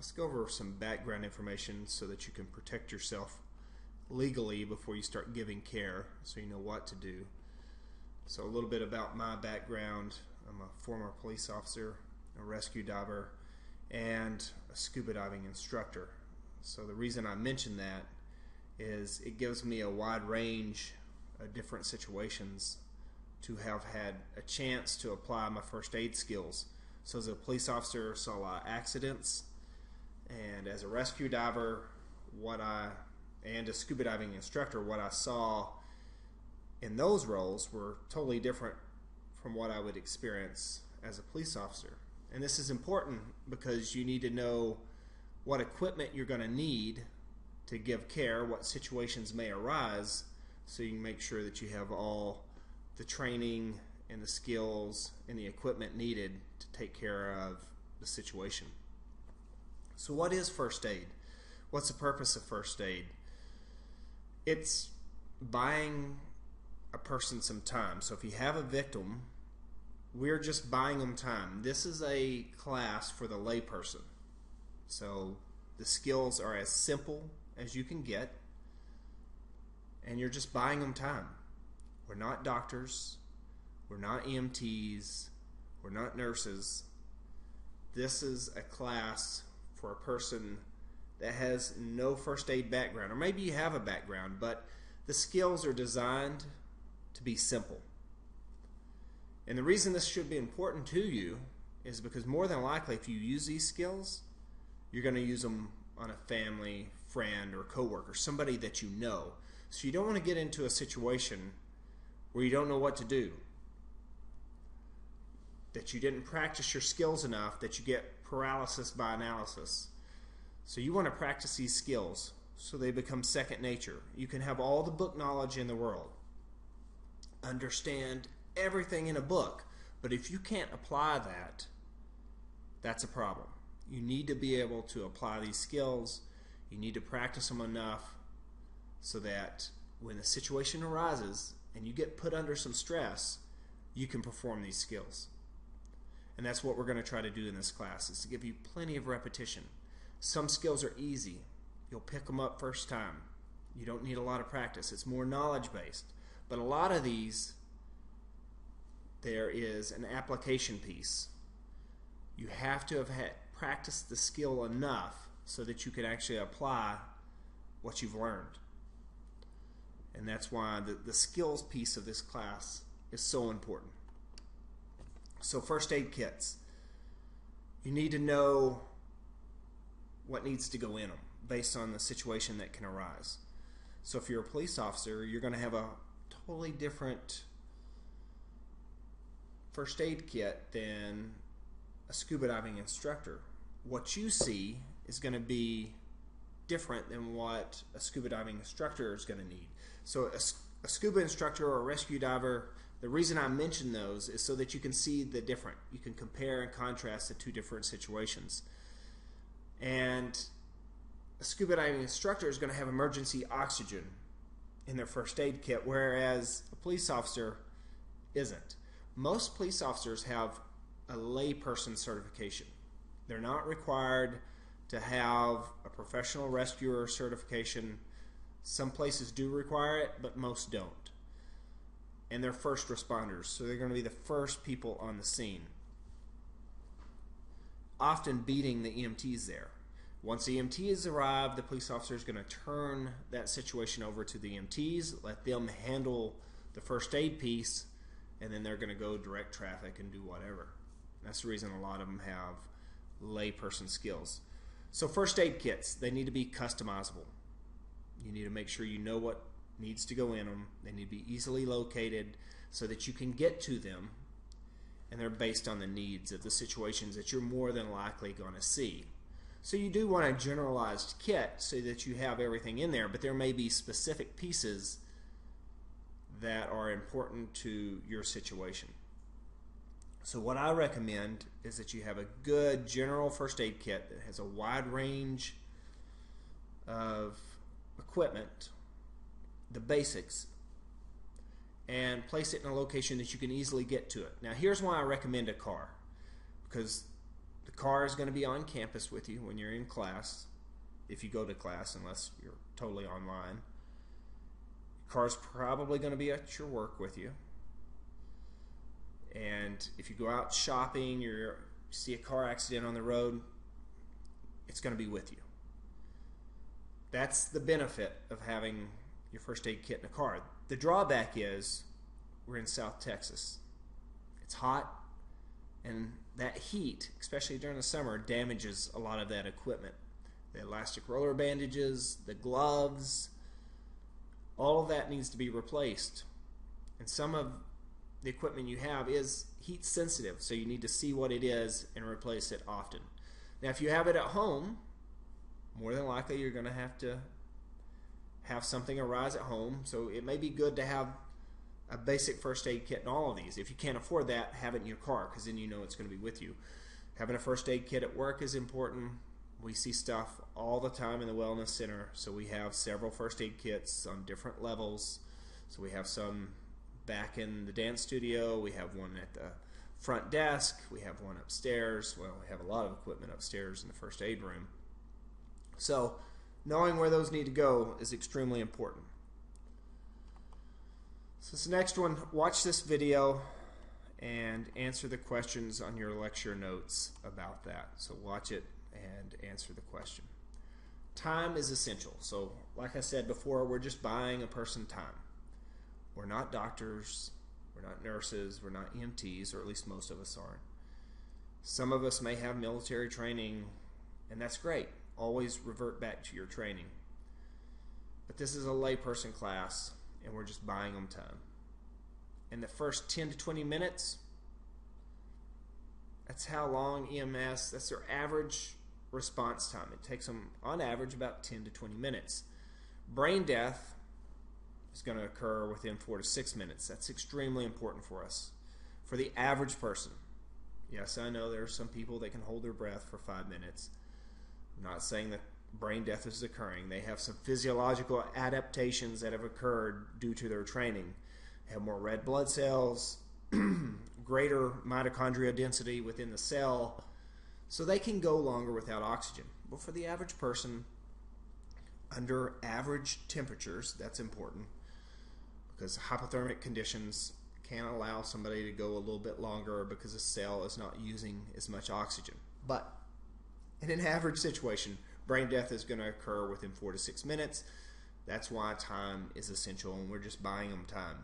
let's go over some background information so that you can protect yourself legally before you start giving care, so you know what to do. So a little bit about my background. I'm a former police officer, a rescue diver, and a scuba diving instructor. So the reason I mention that is it gives me a wide range of different situations to have had a chance to apply my first aid skills. So as a police officer, I saw a lot of accidents, and as a rescue diver, and a scuba diving instructor, what I saw in those roles were totally different from what I would experience as a police officer. And this is important because you need to know what equipment you're going to need to give care, what situations may arise, so you can make sure that you have all the training and the skills and the equipment needed to take care of the situation. So what is first aid? What's the purpose of first aid? It's buying a person some time. So if you have a victim, we're just buying them time. This is a class for the layperson. So the skills are as simple as you can get, and you're just buying them time. We're not doctors, we're not EMTs, we're not nurses. This is a class for a person that has no first aid background, or maybe you have a background, but the skills are designed to be simple. And the reason this should be important to you is because more than likely if you use these skills, you're going to use them on a family, friend, or coworker, somebody that you know. So you don't want to get into a situation where you don't know what to do, that you didn't practice your skills enough, that you get paralysis by analysis. So you want to practice these skills so they become second nature. You can have all the book knowledge in the world, understand everything in a book, but if you can't apply that, that's a problem. You need to be able to apply these skills. You need to practice them enough so that when the situation arises and you get put under some stress, you can perform these skills. And that's what we're going to try to do in this class, is to give you plenty of repetition. Some skills are easy. You'll pick them up first time. You don't need a lot of practice. It's more knowledge based. But a lot of these, there is an application piece. You have to have practiced the skill enough so that you can actually apply what you've learned. And that's why the skills piece of this class is so important. So first aid kits. You need to know what needs to go in them based on the situation that can arise. So if you're a police officer, you're going to have a totally different first aid kit than a scuba diving instructor. What you see is going to be different than what a scuba diving instructor is going to need. So a scuba instructor or a rescue diver, the reason I mention those is so that you can see the different. You can compare and contrast the two different situations. And a scuba diving instructor is going to have emergency oxygen in their first aid kit, whereas a police officer isn't. Most police officers have a layperson certification. They're not required to have a professional rescuer certification. Some places do require it, but most don't. And they're first responders, so they're going to be the first people on the scene, often beating the EMTs there. Once the EMTs arrive, the police officer is going to turn that situation over to the EMTs, let them handle the first aid piece, and then they're going to go direct traffic and do whatever. That's the reason a lot of them have layperson skills. So first aid kits, they need to be customizable. You need to make sure you know what needs to go in them. They need to be easily located so that you can get to them, and they're based on the needs of the situations that you're more than likely going to see. So you do want a generalized kit so that you have everything in there, but there may be specific pieces that are important to your situation. So what I recommend is that you have a good general first aid kit that has a wide range of equipment, the basics, and place it in a location that you can easily get to it. Now here's why I recommend a car, because The car is going to be on campus with you when you're in class, if you go to class, unless you're totally online. Your car's probably going to be at your work with you. And if you go out shopping, you see a car accident on the road, it's going to be with you. That's the benefit of having your first aid kit in a car. The drawback is we're in South Texas. It's hot, and that heat, especially during the summer, damages a lot of that equipment. The elastic roller bandages, the gloves, all of that needs to be replaced. And some of the equipment you have is heat sensitive, so you need to see what it is and replace it often. Now, if you have it at home, more than likely you're going to have something arise at home, so it may be good to have a basic first aid kit in all of these. If you can't afford that, have it in your car, because then you know it's going to be with you. Having a first aid kit at work is important. We see stuff all the time in the Wellness Center, so we have several first aid kits on different levels. So we have some back in the dance studio, we have one at the front desk, we have one upstairs. Well, we have a lot of equipment upstairs in the first aid room. So knowing where those need to go is extremely important. So this next one, watch this video and answer the questions on your lecture notes about that. So watch it and answer the question. Time is essential. So like I said before, we're just buying a person time. We're not doctors, we're not nurses, we're not EMTs, or at least most of us aren't. Some of us may have military training, and that's great. Always revert back to your training. But this is a layperson class, and we're just buying them time. In the first 10 to 20 minutes, that's how long EMS, that's their average response time. It takes them, on average, about 10 to 20 minutes. Brain death is going to occur within 4 to 6 minutes. That's extremely important for us. For the average person, yes, I know there are some people that can hold their breath for 5 minutes. I'm not saying that brain death is occurring. They have some physiological adaptations that have occurred due to their training. They have more red blood cells, greater mitochondria density within the cell, so they can go longer without oxygen. But for the average person, under average temperatures, that's important, because hypothermic conditions can allow somebody to go a little bit longer because the cell is not using as much oxygen. But in an average situation, brain death is going to occur within 4 to 6 minutes. That's why time is essential, and we're just buying them time.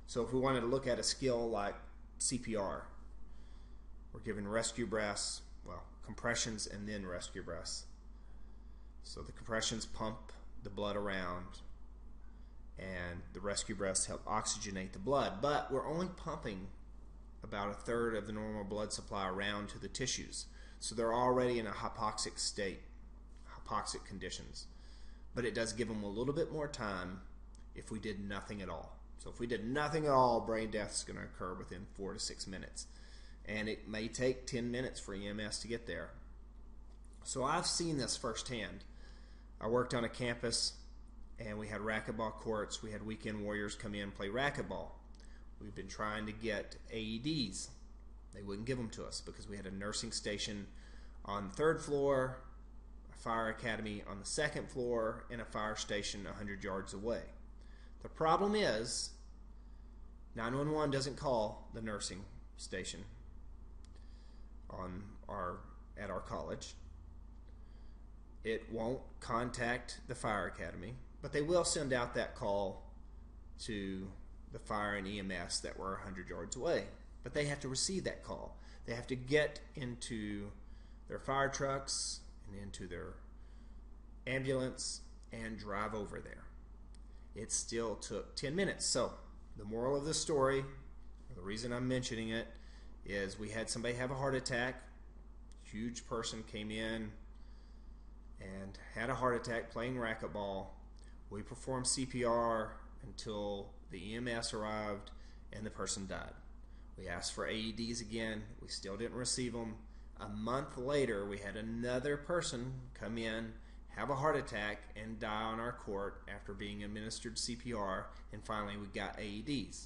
So if we wanted to look at a skill like CPR, we're given rescue breaths, well, compressions and then rescue breaths. So the compressions pump the blood around, and the rescue breaths help oxygenate the blood. But we're only pumping about a third of the normal blood supply around to the tissues. So they're already in a hypoxic state, hypoxic conditions. But it does give them a little bit more time if we did nothing at all. So if we did nothing at all, brain death is going to occur within 4 to 6 minutes. And it may take 10 minutes for EMS to get there. So I've seen this firsthand. I worked on a campus, and we had racquetball courts. We had weekend warriors come in and play racquetball. We've been trying to get AEDs. They wouldn't give them to us because we had a nursing station on the 3rd floor, a fire academy on the 2nd floor, and a fire station 100 yards away. The problem is 911 doesn't call the nursing station at our college. It won't contact the fire academy, but they will send out that call to the fire and EMS that were 100 yards away. But they have to receive that call. They have to get into their fire trucks and into their ambulance and drive over there. It still took 10 minutes. So the moral of the story, or the reason I'm mentioning it, is we had somebody have a heart attack. Huge person came in and had a heart attack playing racquetball. We performed CPR until the EMS arrived and the person died. We asked for AEDs again. We still didn't receive them. A month later, we had another person come in, have a heart attack, and die on our court after being administered CPR, and finally we got AEDs.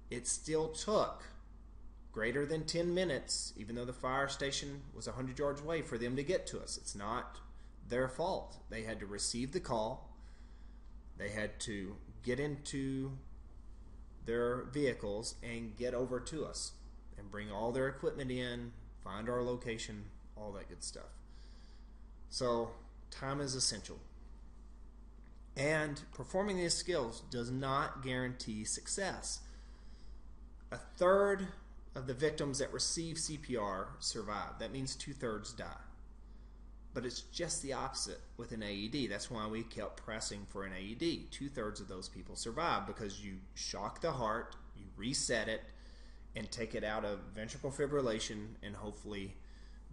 It still took greater than 10 minutes, even though the fire station was 100 yards away, for them to get to us. It's not their fault. They had to receive the call. They had to get into their vehicles and get over to us and bring all their equipment in, find our location, all that good stuff. So time is essential. And performing these skills does not guarantee success. A third of the victims that receive CPR survive. That means 2/3 die. But it's just the opposite with an AED. That's why we kept pressing for an AED. 2/3 of those people survive because you shock the heart, you reset it, and take it out of ventricular fibrillation and hopefully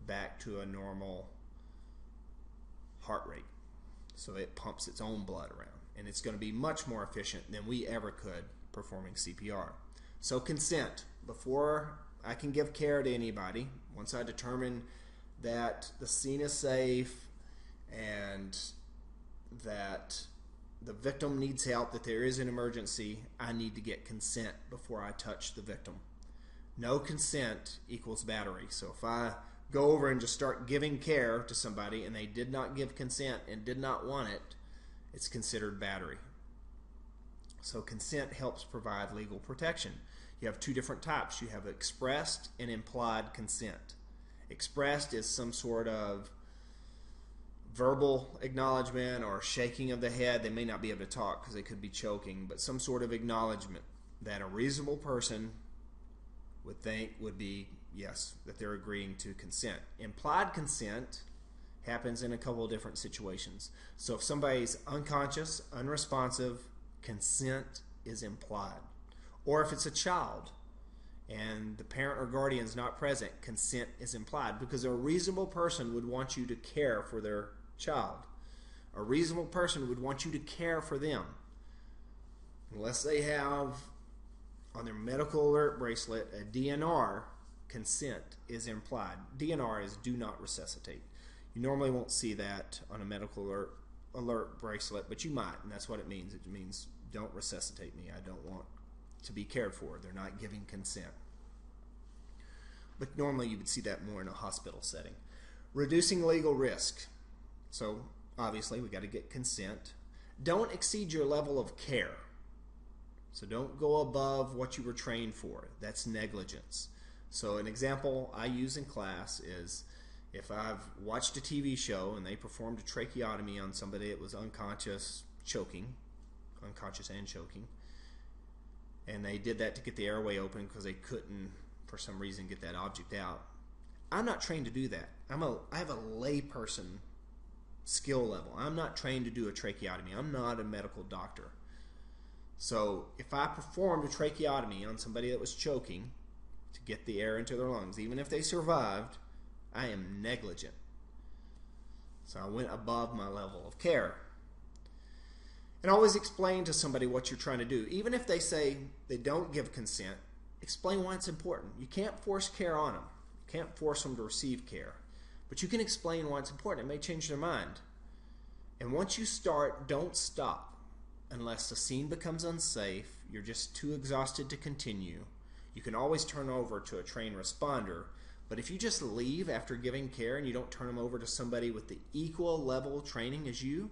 back to a normal heart rate. So it pumps its own blood around. And it's going to be much more efficient than we ever could performing CPR. So consent. Before I can give care to anybody, once I determine that the scene is safe and that the victim needs help, that there is an emergency, I need to get consent before I touch the victim. No consent equals battery. So if I go over and just start giving care to somebody and they did not give consent and did not want it, it's considered battery. So consent helps provide legal protection. You have two different types. You have expressed and implied consent. Expressed is some sort of verbal acknowledgement or shaking of the head. They may not be able to talk because they could be choking, but some sort of acknowledgement that a reasonable person would think would be, yes, that they're agreeing to consent. Implied consent happens in a couple of different situations. So if somebody's unconscious, unresponsive, consent is implied. Or if it's a child and the parent or guardian is not present, consent is implied, because a reasonable person would want you to care for their child. A reasonable person would want you to care for them. Unless they have on their medical alert bracelet a DNR, consent is implied. DNR is do not resuscitate. You normally won't see that on a medical alert bracelet, but you might, and that's what it means. It means don't resuscitate me. I don't want to be cared for. They're not giving consent. But normally you would see that more in a hospital setting. Reducing legal risk. So obviously we got to get consent. Don't exceed your level of care. So don't go above what you were trained for. That's negligence. So an example I use in class is if I've watched a TV show and they performed a tracheotomy on somebody that was unconscious and choking, and they did that to get the airway open because they couldn't, for some reason, get that object out. I'm not trained to do that. I have a layperson skill level. I'm not trained to do a tracheotomy. I'm not a medical doctor. So if I performed a tracheotomy on somebody that was choking to get the air into their lungs, even if they survived, I am negligent. So I went above my level of care. And always explain to somebody what you're trying to do. Even if they say they don't give consent, explain why it's important. You can't force care on them. You can't force them to receive care. But you can explain why it's important. It may change their mind. And once you start, don't stop. Unless the scene becomes unsafe, you're just too exhausted to continue. You can always turn over to a trained responder. But if you just leave after giving care and you don't turn them over to somebody with the equal level of training as you,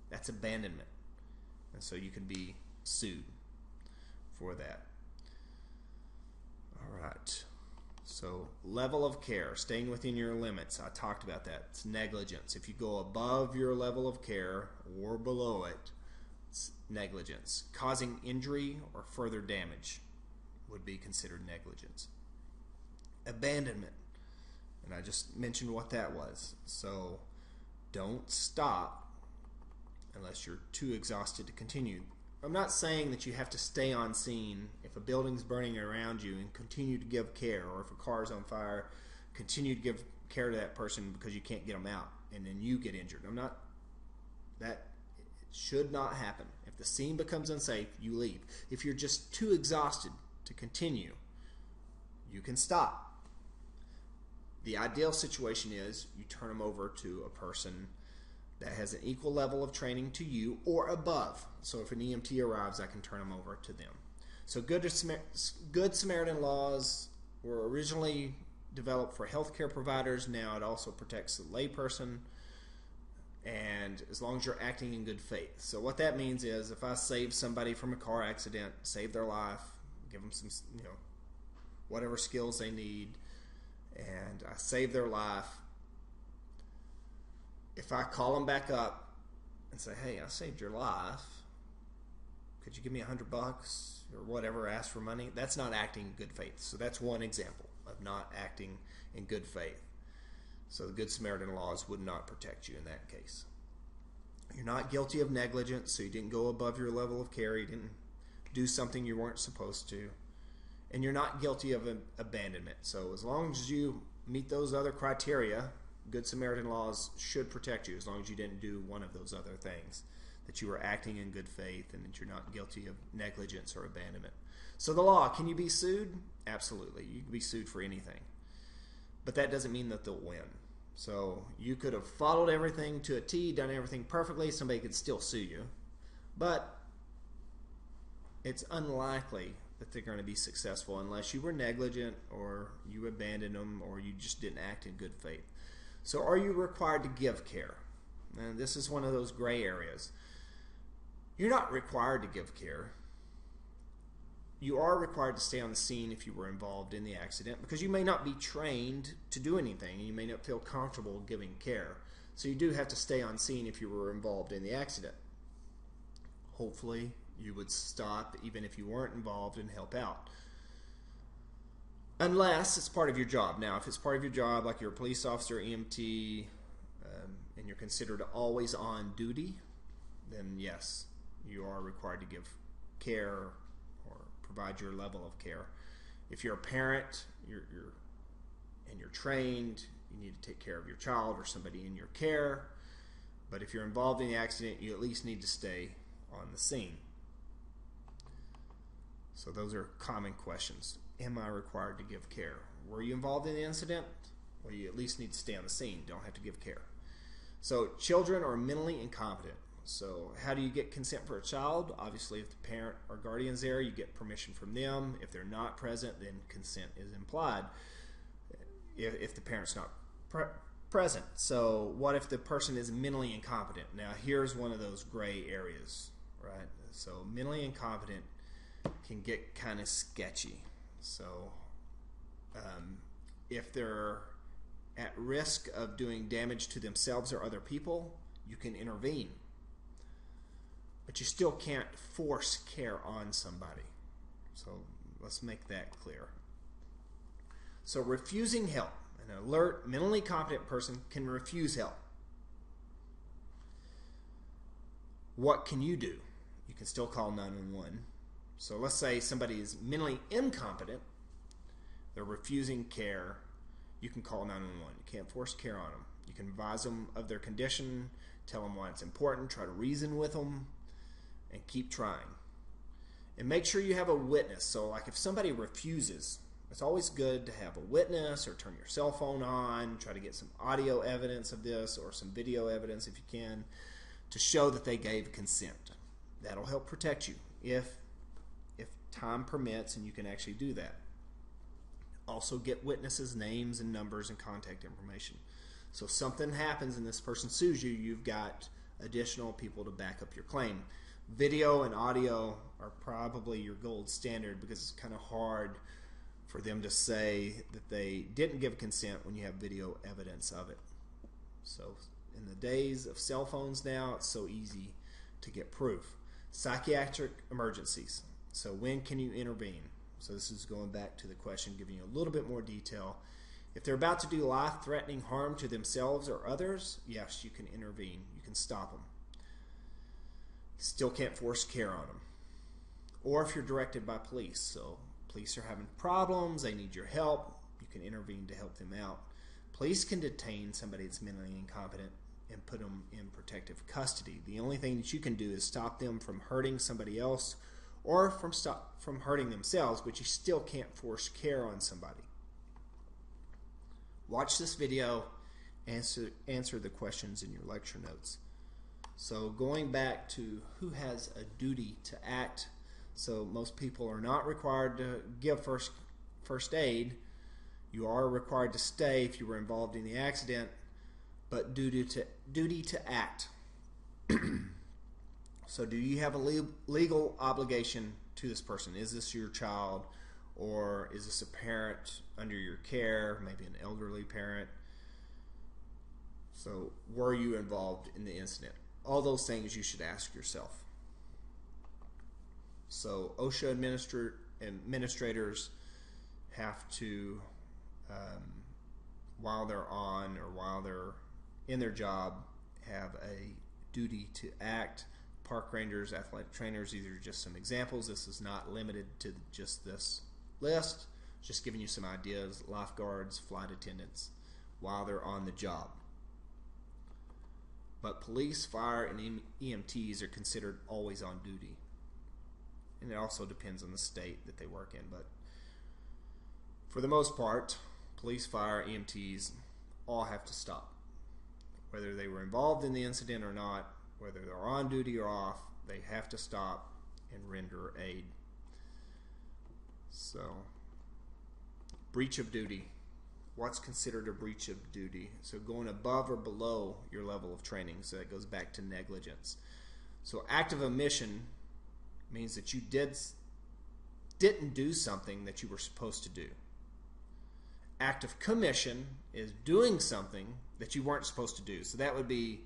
that's abandonment. And so you can be sued for that. All right. So level of care, staying within your limits. I talked about that. It's negligence. If you go above your level of care or below it, it's negligence. Causing injury or further damage would be considered negligence. Abandonment. And I just mentioned what that was. So don't stop unless you're too exhausted to continue. I'm not saying that you have to stay on scene if a building's burning around you and continue to give care, or if a car's on fire, continue to give care to that person because you can't get them out and then you get injured. That should not happen. If the scene becomes unsafe, you leave. If you're just too exhausted to continue, you can stop. The ideal situation is you turn them over to a person that has an equal level of training to you or above. So if an EMT arrives, I can turn them over to them. So good Samaritan laws were originally developed for healthcare providers. Now it also protects the layperson, and as long as you're acting in good faith. So what that means is, if I save somebody from a car accident, save their life, give them some, whatever skills they need, and I save their life, if I call them back up and say, hey, I saved your life, could you give me $100 or whatever, ask for money, that's not acting in good faith. So that's one example of not acting in good faith. So the Good Samaritan laws would not protect you in that case. You're not guilty of negligence, so you didn't go above your level of care, you didn't do something you weren't supposed to, and you're not guilty of abandonment. So as long as you meet those other criteria, Good Samaritan laws should protect you, as long as you didn't do one of those other things, that you were acting in good faith and that you're not guilty of negligence or abandonment. So the law, can you be sued? Absolutely. You can be sued for anything. But that doesn't mean that they'll win. So you could have followed everything to a T, done everything perfectly, somebody could still sue you. But it's unlikely that they're going to be successful unless you were negligent or you abandoned them or you just didn't act in good faith. So are you required to give care? And this is one of those gray areas. You're not required to give care. You are required to stay on the scene if you were involved in the accident, because you may not be trained to do anything and you may not feel comfortable giving care. So you do have to stay on scene if you were involved in the accident. Hopefully you would stop even if you weren't involved and help out. Unless it's part of your job. Now, if it's part of your job, like you're a police officer, EMT, and you're considered always on duty, then yes, you are required to give care or provide your level of care. If you're a parent, and you're trained, you need to take care of your child or somebody in your care. But if you're involved in the accident, you at least need to stay on the scene. So those are common questions. Am I required to give care? Were you involved in the incident? Well, you at least need to stay on the scene. Don't have to give care. So children are mentally incompetent. So how do you get consent for a child? Obviously, if the parent or guardian's there, you get permission from them. If they're not present, then consent is implied if the parent's not present. So what if the person is mentally incompetent? Now, here's one of those gray areas, right? So mentally incompetent can get kind of sketchy. So if they're at risk of doing damage to themselves or other people, you can intervene. But you still can't force care on somebody. So let's make that clear. So refusing help. An alert, mentally competent person can refuse help. What can you do? You can still call 911. So let's say somebody is mentally incompetent. They're refusing care. You can call 911. You can't force care on them. You can advise them of their condition, tell them why it's important, try to reason with them, and keep trying. And make sure you have a witness. So like if somebody refuses, it's always good to have a witness or turn your cell phone on, try to get some audio evidence of this or some video evidence if you can to show that they gave consent. That'll help protect you if time permits and you can actually do that. Also get witnesses' names and numbers and contact information. So if something happens and this person sues you, you've got additional people to back up your claim. Video and audio are probably your gold standard because it's kind of hard for them to say that they didn't give consent when you have video evidence of it. So in the days of cell phones now, it's so easy to get proof. Psychiatric emergencies. So when can you intervene? So this is going back to the question, giving you a little bit more detail. If they're about to do life-threatening harm to themselves or others, yes, you can intervene. You can stop them. You still can't force care on them. Or if you're directed by police. So police are having problems, they need your help, you can intervene to help them out. Police can detain somebody that's mentally incompetent and put them in protective custody. The only thing that you can do is stop them from hurting somebody else or from hurting themselves, but you still can't force care on somebody. Watch this video, answer the questions in your lecture notes. So going back to who has a duty to act, so most people are not required to give first aid, You are required to stay if you were involved in the accident, but duty to act. So do you have a legal obligation to this person? Is this your child, or is this a parent under your care, maybe an elderly parent? So were you involved in the incident? All those things you should ask yourself. So OSHA administrators have to, while they're on or while they're in their job, have a duty to act. Park rangers, athletic trainers, these are just some examples. This is not limited to just this list. Just giving you some ideas. Lifeguards, flight attendants, while they're on the job. But police, fire, and EMTs are considered always on duty. And it also depends on the state that they work in. But for the most part, police, fire, EMTs all have to stop. Whether they were involved in the incident or not, whether they're on duty or off, they have to stop and render aid. So, breach of duty. What's considered a breach of duty? So going above or below your level of training. So that goes back to negligence. So act of omission means that you didn't do something that you were supposed to do. Act of commission is doing something that you weren't supposed to do. So that would be,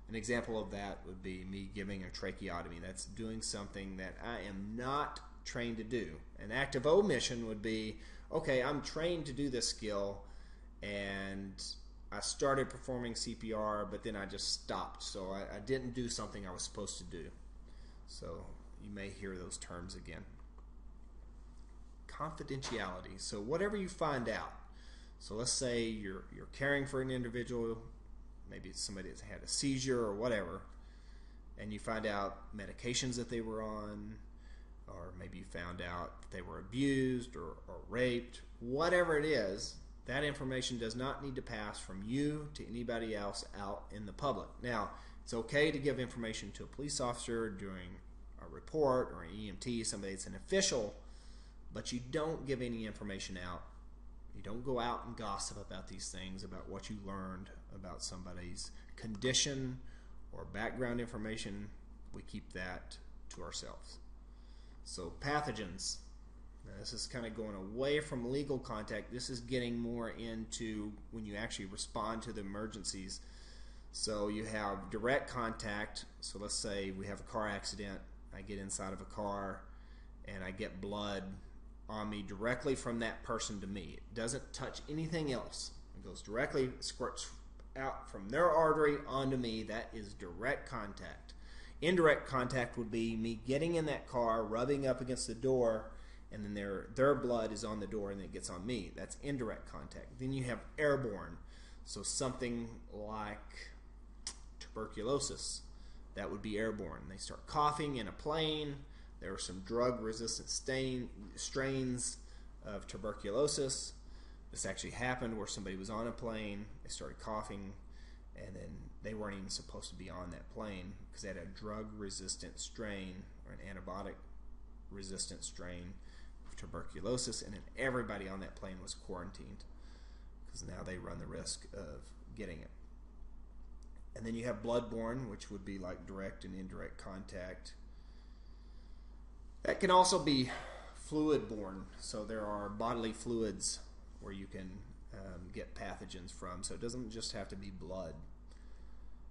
an example of that would be me giving a tracheotomy. That's doing something that I am not trained to do. An act of omission would be, okay, I'm trained to do this skill, and I started performing CPR, but then I just stopped. So I didn't do something I was supposed to do. So you may hear those terms again. Confidentiality. So whatever you find out. So let's say you're caring for an individual, maybe it's somebody that's had a seizure or whatever, and you find out medications that they were on, or maybe you found out that they were abused or raped, whatever it is, that information does not need to pass from you to anybody else out in the public. Now, it's okay to give information to a police officer during a report or an EMT, somebody that's an official, but you don't give any information out. You don't go out and gossip about these things, about what you learned about somebody's condition or background information. We keep that to ourselves. So pathogens. Now, this is kind of going away from legal contact. This is getting more into when you actually respond to the emergencies. So you have direct contact. So let's say we have a car accident. I get inside of a car and I get blood on me directly from that person to me. It doesn't touch anything else. It goes directly, squirts out from their artery onto me. That is direct contact. Indirect contact would be me getting in that car, rubbing up against the door, and then their blood is on the door and it gets on me. That's indirect contact. Then you have airborne. So something like tuberculosis. That would be airborne. They start coughing in a plane. There are some drug-resistant strains of tuberculosis. This actually happened where somebody was on a plane, they started coughing, and then they weren't even supposed to be on that plane because they had a drug-resistant strain or an antibiotic-resistant strain of tuberculosis, and then everybody on that plane was quarantined because now they run the risk of getting it. And then you have bloodborne, which would be like direct and indirect contact. That can also be fluid-borne. So there are bodily fluids where you can get pathogens from. So it doesn't just have to be blood.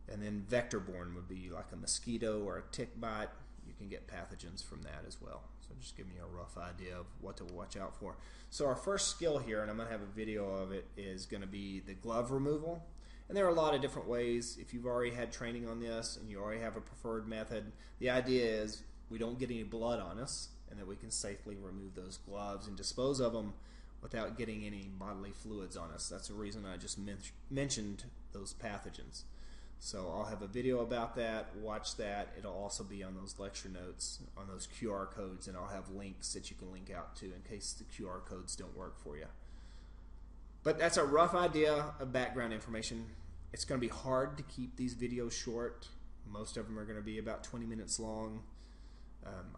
And then vector-borne would be like a mosquito or a tick bite. You can get pathogens from that as well. So just giving you a rough idea of what to watch out for. So our first skill here, and I'm going to have a video of it, is going to be the glove removal. And there are a lot of different ways. If you've already had training on this and you already have a preferred method, the idea is we don't get any blood on us and that we can safely remove those gloves and dispose of them without getting any bodily fluids on us. That's the reason I just mentioned those pathogens. So I'll have a video about that. Watch that. It'll also be on those lecture notes, on those QR codes, and I'll have links that you can link out to in case the QR codes don't work for you. But that's a rough idea of background information. It's going to be hard to keep these videos short. Most of them are going to be about 20 minutes long.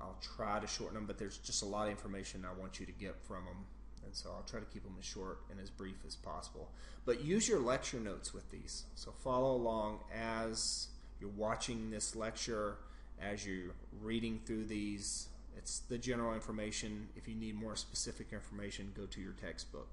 I'll try to shorten them, but there's just a lot of information I want you to get from them. And so I'll try to keep them as short and as brief as possible. But use your lecture notes with these. So follow along as you're watching this lecture, as you're reading through these. It's the general information. If you need more specific information, go to your textbook.